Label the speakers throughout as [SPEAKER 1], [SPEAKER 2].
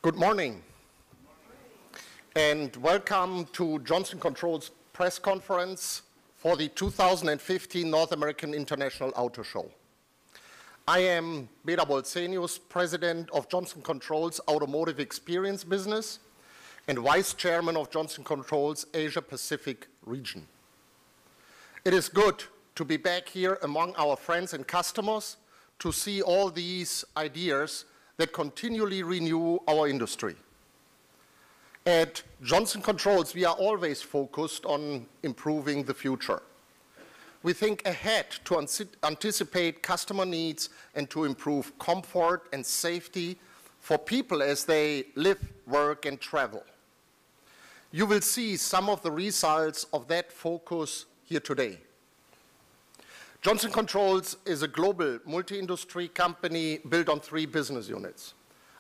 [SPEAKER 1] Good morning, and welcome to Johnson Controls press conference for the 2015 North American International Auto Show. I am BeyHach Bolzenius, President of Johnson Controls Automotive Experience Business and Vice Chairman of Johnson Controls Asia Pacific region. It is good to be back here among our friends and customers to see all these ideas that continually renew our industry. At Johnson Controls, we are always focused on improving the future. We think ahead to anticipate customer needs and to improve comfort and safety for people as they live, work, and travel. You will see some of the results of that focus here today. Johnson Controls is a global multi-industry company built on 3 business units.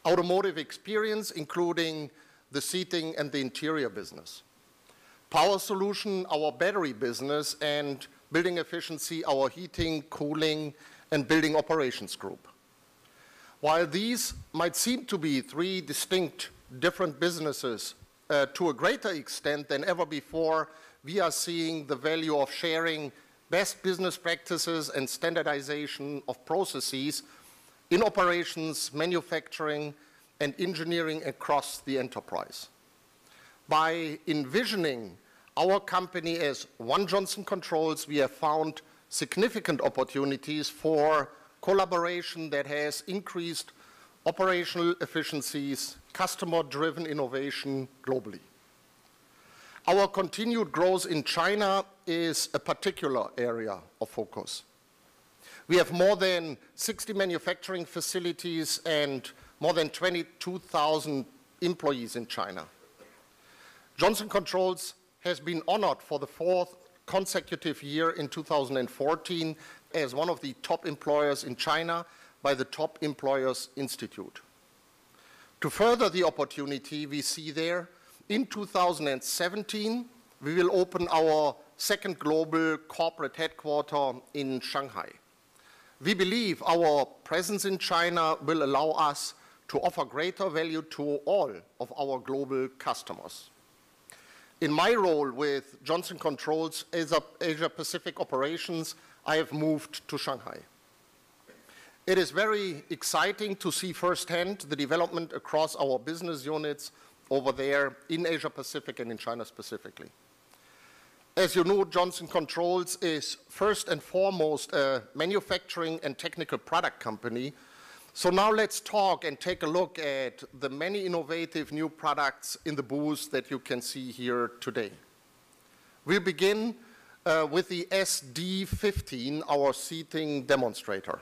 [SPEAKER 1] Automotive Experience, including the seating and the interior business. Power Solution, our battery business, and Building Efficiency, our heating, cooling, and building operations group. While these might seem to be 3 distinct different businesses, to a greater extent than ever before, we are seeing the value of sharing best business practices and standardization of processes in operations, manufacturing, and engineering across the enterprise. By envisioning our company as one Johnson Controls, we have found significant opportunities for collaboration that has increased operational efficiencies, customer-driven innovation globally. Our continued growth in China is a particular area of focus. We have more than 60 manufacturing facilities and more than 22,000 employees in China. Johnson Controls has been honored for the 4th consecutive year in 2014 as one of the top employers in China by the Top Employers Institute. To further the opportunity we see there, in 2017, we will open our 2nd global corporate headquarters in Shanghai. We believe our presence in China will allow us to offer greater value to all of our global customers. In my role with Johnson Controls Asia Pacific operations, I have moved to Shanghai. It is very exciting to see firsthand the development across our business units over there in Asia Pacific and in China specifically. As you know, Johnson Controls is first and foremost a manufacturing and technical product company. So now let's talk and take a look at the many innovative new products in the booth that you can see here today. We'll begin with the SD15, our seating demonstrator.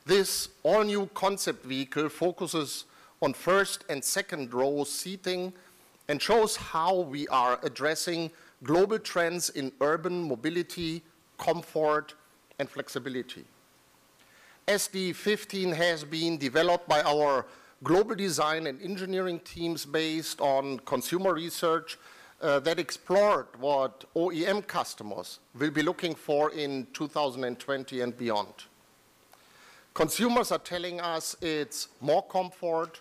[SPEAKER 1] This all-new concept vehicle focuses on 1st and 2nd row seating and shows how we are addressing global trends in urban mobility, comfort, and flexibility. SD15 has been developed by our global design and engineering teams based on consumer research that explored what OEM customers will be looking for in 2020 and beyond. Consumers are telling us it's more comfort,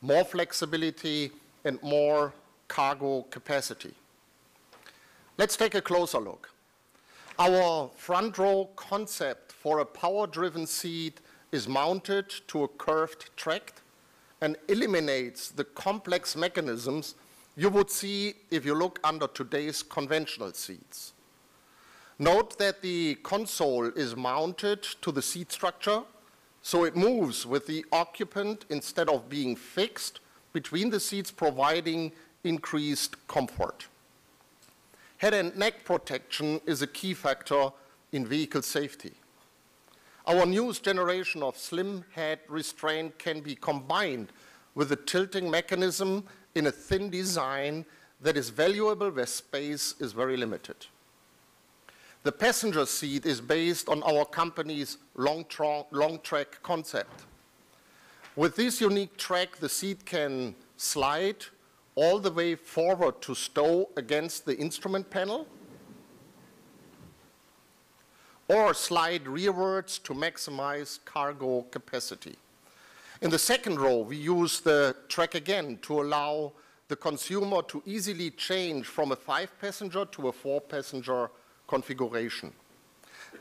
[SPEAKER 1] more flexibility, and more cargo capacity. Let's take a closer look. Our front row concept for a power-driven seat is mounted to a curved track and eliminates the complex mechanisms you would see if you look under today's conventional seats. Note that the console is mounted to the seat structure, so it moves with the occupant instead of being fixed between the seats, providing increased comfort. Head and neck protection is a key factor in vehicle safety. Our newest generation of slim head restraint can be combined with a tilting mechanism in a thin design that is valuable where space is very limited. The passenger seat is based on our company's long track concept. With this unique track, the seat can slide all the way forward to stow against the instrument panel, or slide rearwards to maximize cargo capacity. In the second row, we use the track again to allow the consumer to easily change from a 5-passenger to a 4-passenger configuration.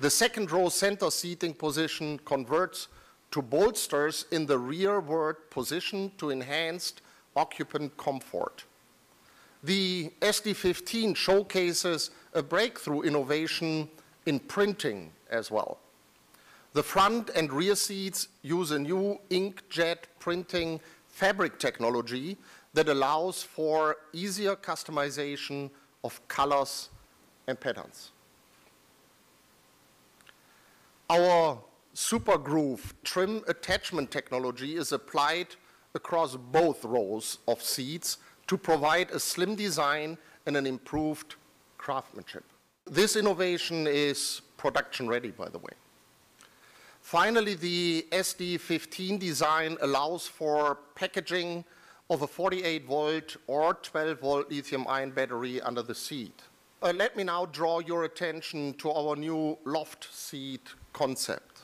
[SPEAKER 1] The second row center seating position converts to bolsters in the rearward position to enhanced occupant comfort. The SD15 showcases a breakthrough innovation in printing as well. The front and rear seats use a new inkjet printing fabric technology that allows for easier customization of colors and patterns. Our Super Groove trim attachment technology is applied across both rows of seats to provide a slim design and an improved craftsmanship. This innovation is production ready, by the way. Finally, the SD15 design allows for packaging of a 48-volt or 12-volt lithium-ion battery under the seat. Let me now draw your attention to our new loft seat concept.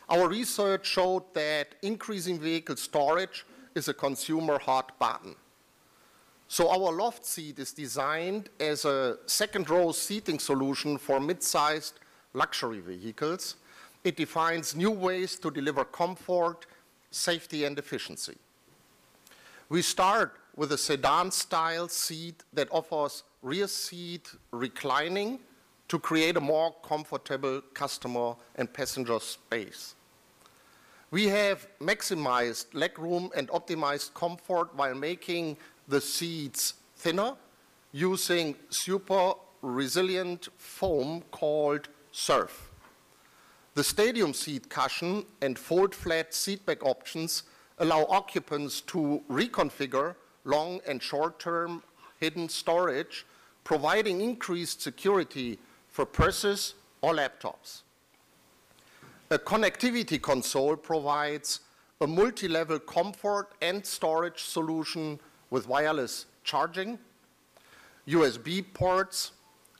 [SPEAKER 1] Our research showed that increasing vehicle storage is a consumer hot button. So our loft seat is designed as a second-row seating solution for mid-sized luxury vehicles. It defines new ways to deliver comfort, safety, and efficiency. We start with a sedan-style seat that offers rear seat reclining to create a more comfortable customer and passenger space. We have maximized legroom and optimized comfort while making the seats thinner using super resilient foam called Surf. The stadium seat cushion and fold-flat seatback options allow occupants to reconfigure long and short-term hidden storage, providing increased security for purses or laptops. A connectivity console provides a multi-level comfort and storage solution with wireless charging, USB ports,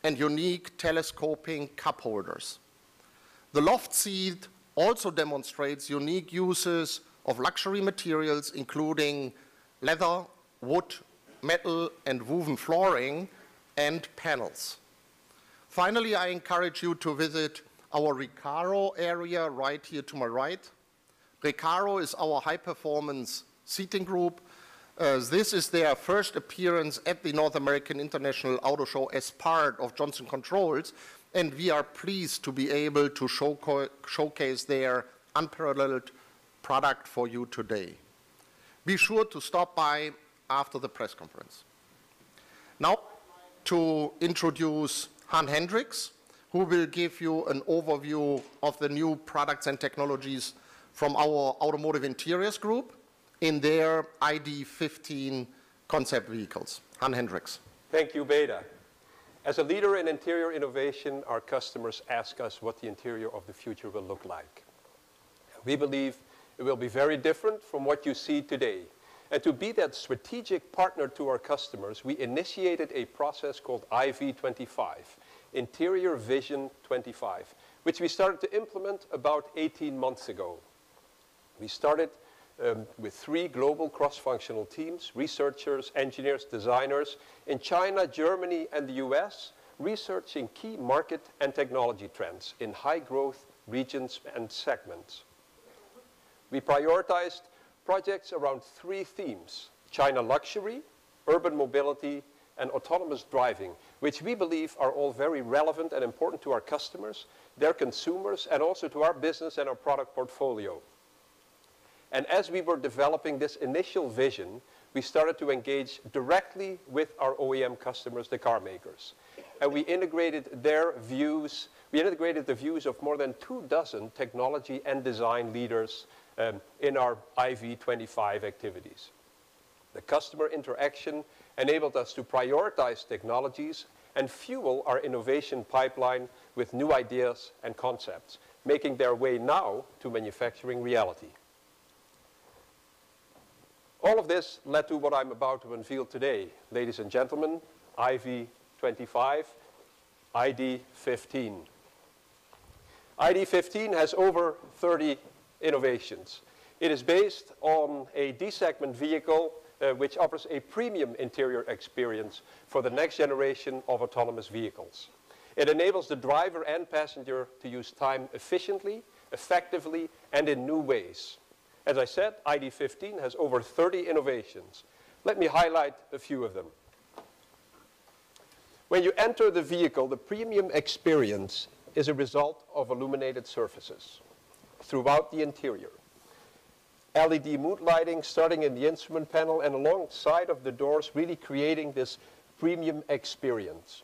[SPEAKER 1] and unique telescoping cup holders. The loft seat also demonstrates unique uses of luxury materials, including leather, wood, metal, and woven flooring and panels. Finally, I encourage you to visit our Recaro area right here to my right. Recaro is our high-performance seating group. This is their first appearance at the North American International Auto Show as part of Johnson Controls, and we are pleased to be able to showcase their unparalleled product for you today. Be sure to stop by after the press conference. Now, to introduce Hendricks, who will give you an overview of the new products and technologies from our Automotive Interiors group in their ID15 concept vehicles. Hendricks.
[SPEAKER 2] Thank you, Beda. As a leader in interior innovation, our customers ask us what the interior of the future will look like. We believe it will be very different from what you see today. And to be that strategic partner to our customers, we initiated a process called IV25, Interior Vision 25, which we started to implement about 18 months ago. We started with 3 global cross-functional teams, researchers, engineers, designers, in China, Germany, and the US, researching key market and technology trends in high-growth regions and segments. We prioritized projects around 3 themes: China luxury, urban mobility, and autonomous driving, which we believe are all very relevant and important to our customers, their consumers, and also to our business and our product portfolio. And as we were developing this initial vision, we started to engage directly with our OEM customers, the car makers. And we integrated their views, we integrated the views of more than 24 technology and design leaders in our IV25 activities. The customer interaction enabled us to prioritize technologies and fuel our innovation pipeline with new ideas and concepts, making their way now to manufacturing reality. All of this led to what I'm about to unveil today. Ladies and gentlemen, IV25, ID15. ID15 has over 30 innovations. It is based on a D-segment vehicle which offers a premium interior experience for the next generation of autonomous vehicles. It enables the driver and passenger to use time efficiently, effectively, and in new ways. As I said, ID.15 has over 30 innovations. Let me highlight a few of them. When you enter the vehicle, the premium experience is a result of illuminated surfaces throughout the interior. LED mood lighting starting in the instrument panel and alongside of the doors, really creating this premium experience.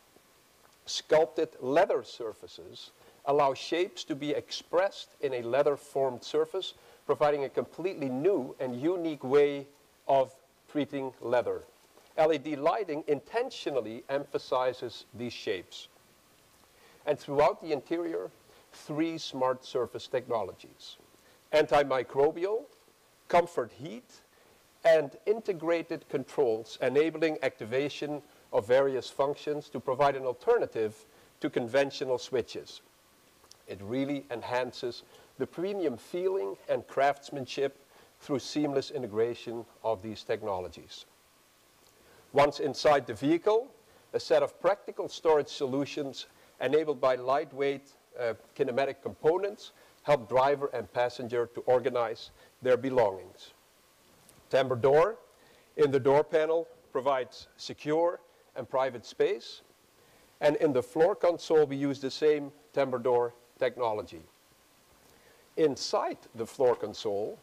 [SPEAKER 2] Sculpted leather surfaces allow shapes to be expressed in a leather-formed surface, providing a completely new and unique way of treating leather. LED lighting intentionally emphasizes these shapes. And throughout the interior, 3 smart surface technologies: antimicrobial, comfort heat, and integrated controls enabling activation of various functions to provide an alternative to conventional switches. It really enhances the premium feeling and craftsmanship through seamless integration of these technologies. Once inside the vehicle, a set of practical storage solutions enabled by lightweight kinematic components help driver and passenger to organize their belongings. Timber door in the door panel provides secure and private space. And in the floor console, we use the same timber door technology. Inside the floor console,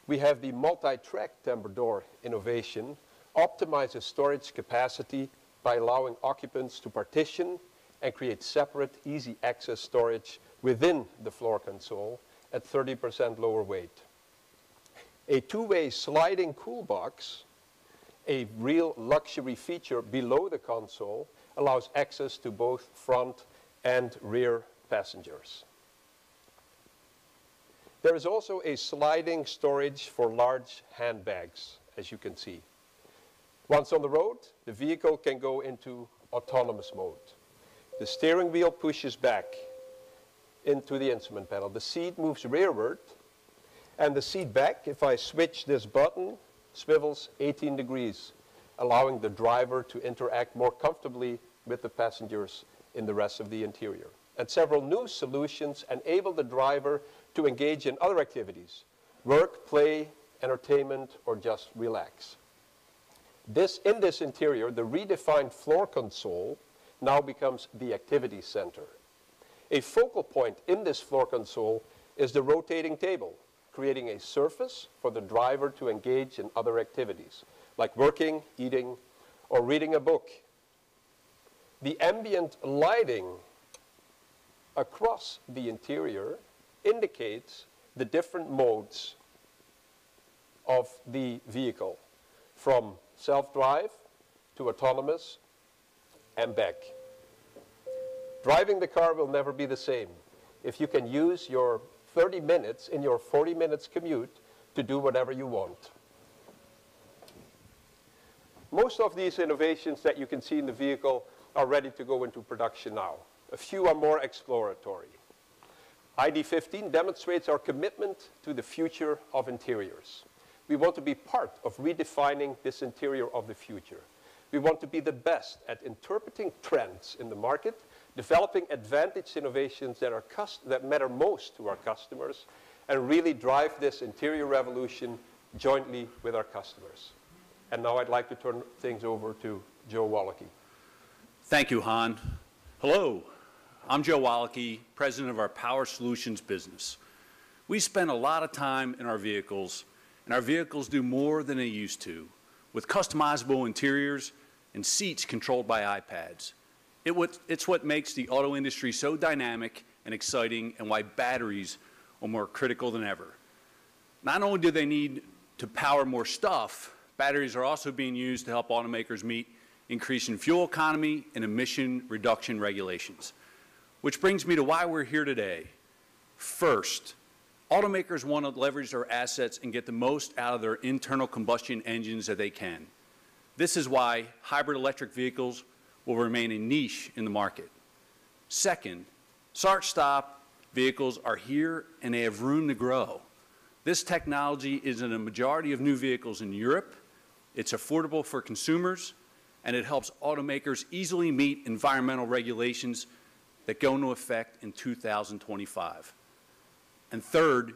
[SPEAKER 2] we have the multi-track timber door innovation, optimizes storage capacity by allowing occupants to partition and create separate, easy access storage within the floor console at 30% lower weight. A 2-way sliding cool box, a real luxury feature below the console, allows access to both front and rear passengers. There is also a sliding storage for large handbags, as you can see. Once on the road, the vehicle can go into autonomous mode. The steering wheel pushes back into the instrument panel. The seat moves rearward, and the seat back, if I switch this button, swivels 18 degrees, allowing the driver to interact more comfortably with the passengers in the rest of the interior. And several new solutions enable the driver to engage in other activities: work, play, entertainment, or just relax. In this interior, the redefined floor console now becomes the activity center. A focal point in this floor console is the rotating table, creating a surface for the driver to engage in other activities, like working, eating, or reading a book. The ambient lighting across the interior indicates the different modes of the vehicle, from self-drive to autonomous and back. Driving the car will never be the same if you can use your 30 minutes in your 40 minutes commute to do whatever you want. Most of these innovations that you can see in the vehicle are ready to go into production now. A few are more exploratory. ID.15 demonstrates our commitment to the future of interiors. We want to be part of redefining this interior of the future. We want to be the best at interpreting trends in the market, developing advantage innovations that matter most to our customers, and really drive this interior revolution jointly with our customers. And now I'd like to turn things over to Joe Wallach.
[SPEAKER 3] Thank you, Han. Hello, I'm Joe Wallach, president of our Power Solutions business. We spend a lot of time in our vehicles, and our vehicles do more than they used to, with customizable interiors and seats controlled by iPads. It's what makes the auto industry so dynamic and exciting, and why batteries are more critical than ever. Not only do they need to power more stuff, batteries are also being used to help automakers meet increasing fuel economy and emission reduction regulations. Which brings me to why we're here today. First, automakers want to leverage their assets and get the most out of their internal combustion engines that they can. This is why hybrid electric vehicles will remain a niche in the market. Second, start-stop vehicles are here and they have room to grow. This technology is in a majority of new vehicles in Europe. It's affordable for consumers, and it helps automakers easily meet environmental regulations that go into effect in 2025. And third,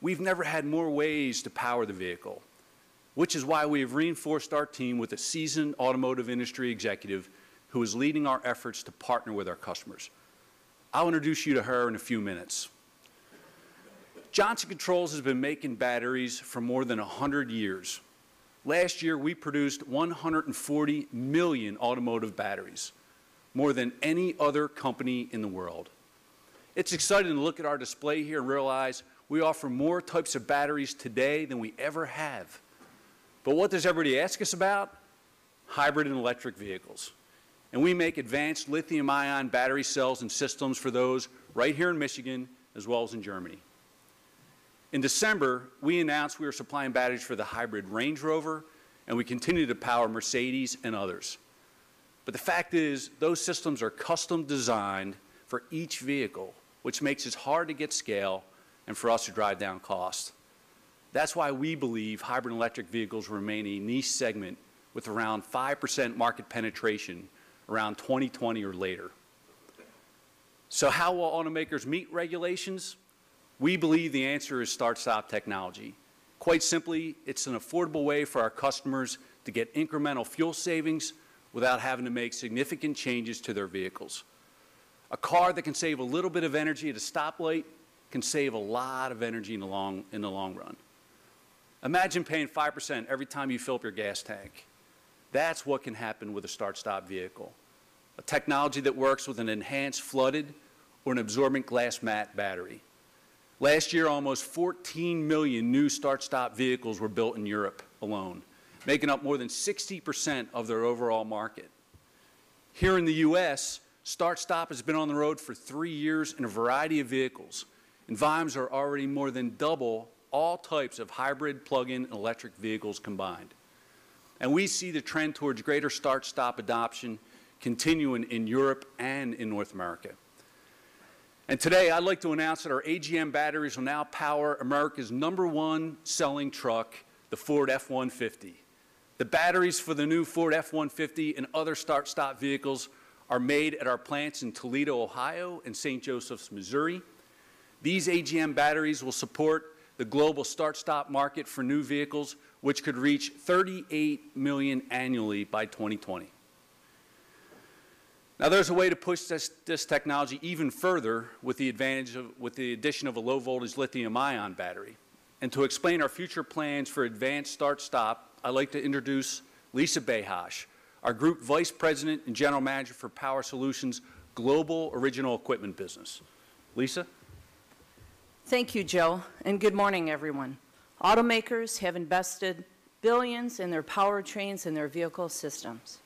[SPEAKER 3] we've never had more ways to power the vehicle, which is why we have reinforced our team with a seasoned automotive industry executive who is leading our efforts to partner with our customers. I'll introduce you to her in a few minutes. Johnson Controls has been making batteries for more than 100 years. Last year, we produced 140 million automotive batteries, more than any other company in the world. It's exciting to look at our display here and realize we offer more types of batteries today than we ever have. But what does everybody ask us about? Hybrid and electric vehicles. And we make advanced lithium-ion battery cells and systems for those right here in Michigan as well as in Germany. In December, we announced we were supplying batteries for the hybrid Range Rover, and we continue to power Mercedes and others. But the fact is, those systems are custom designed for each vehicle, which makes it hard to get scale and for us to drive down costs. That's why we believe hybrid and electric vehicles remain a niche segment with around 5% market penetration around 2020 or later. So how will automakers meet regulations? We believe the answer is start-stop technology. Quite simply, it's an affordable way for our customers to get incremental fuel savings without having to make significant changes to their vehicles. A car that can save a little bit of energy at a stoplight can save a lot of energy in the long run. Imagine paying 5% every time you fill up your gas tank. That's what can happen with a start-stop vehicle, a technology that works with an enhanced flooded or an absorbent glass mat battery. Last year, almost 14 million new start-stop vehicles were built in Europe alone, making up more than 60% of their overall market. Here in the U.S., start-stop has been on the road for 3 years in a variety of vehicles, and volumes are already more than double all types of hybrid, plug-in, and electric vehicles combined. And we see the trend towards greater start-stop adoption continuing in Europe and in North America. And today, I'd like to announce that our AGM batteries will now power America's #1 selling truck, the Ford F-150. The batteries for the new Ford F-150 and other start-stop vehicles are made at our plants in Toledo, Ohio, and St. Joseph's, Missouri. These AGM batteries will support the global start-stop market for new vehicles, which could reach 38 million annually by 2020. Now, there's a way to push this technology even further with the addition of a low-voltage lithium-ion battery. And to explain our future plans for advanced start-stop, I'd like to introduce Lisa BeyHach, our Group Vice President and General Manager for Power Solutions Global Original Equipment Business. Lisa?
[SPEAKER 4] Thank you, Joe, and good morning, everyone. Automakers have invested billions in their powertrains and their vehicle systems.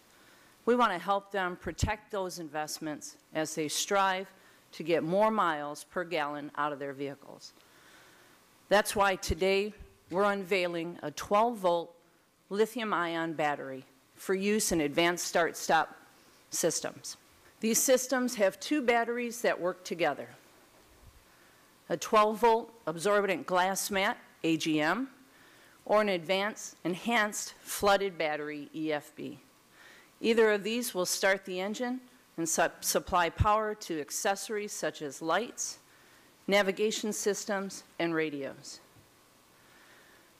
[SPEAKER 4] We want to help them protect those investments as they strive to get more miles per gallon out of their vehicles. That's why today we're unveiling a 12-volt lithium-ion battery for use in advanced start-stop systems. These systems have two batteries that work together: a 12-volt absorbent glass mat, AGM, or an enhanced flooded battery, EFB. Either of these will start the engine and supply power to accessories such as lights, navigation systems, and radios.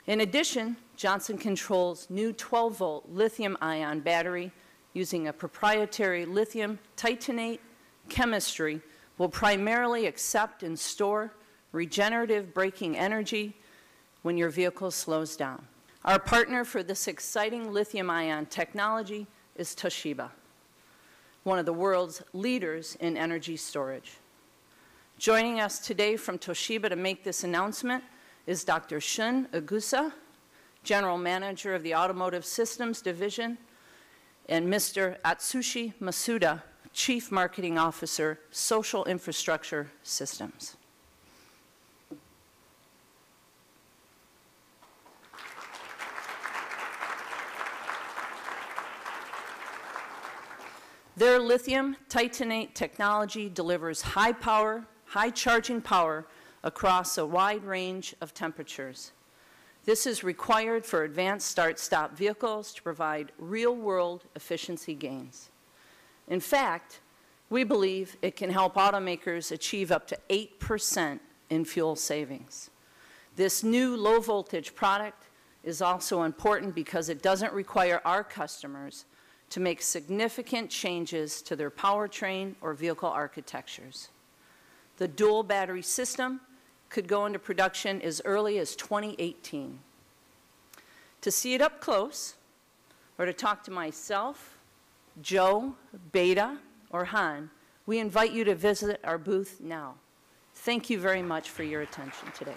[SPEAKER 4] In addition, Johnson Controls' new 12-volt lithium-ion battery using a proprietary lithium titanate chemistry will primarily accept and store regenerative braking energy when your vehicle slows down. Our partner for this exciting lithium-ion technology is Toshiba, one of the world's leaders in energy storage. Joining us today from Toshiba to make this announcement is Dr. Shun Agusa, General Manager of the Automotive Systems Division, and Mr. Atsushi Masuda, Chief Marketing Officer, Social Infrastructure Systems. Their lithium titanate technology delivers high charging power across a wide range of temperatures. This is required for advanced start-stop vehicles to provide real-world efficiency gains. In fact, we believe it can help automakers achieve up to 8% in fuel savings. This new low-voltage product is also important because it doesn't require our customers to make significant changes to their powertrain or vehicle architectures. The dual battery system could go into production as early as 2018. To see it up close, or to talk to myself, Joe, Beta, or Han, we invite you to visit our booth now. Thank you very much for your attention today.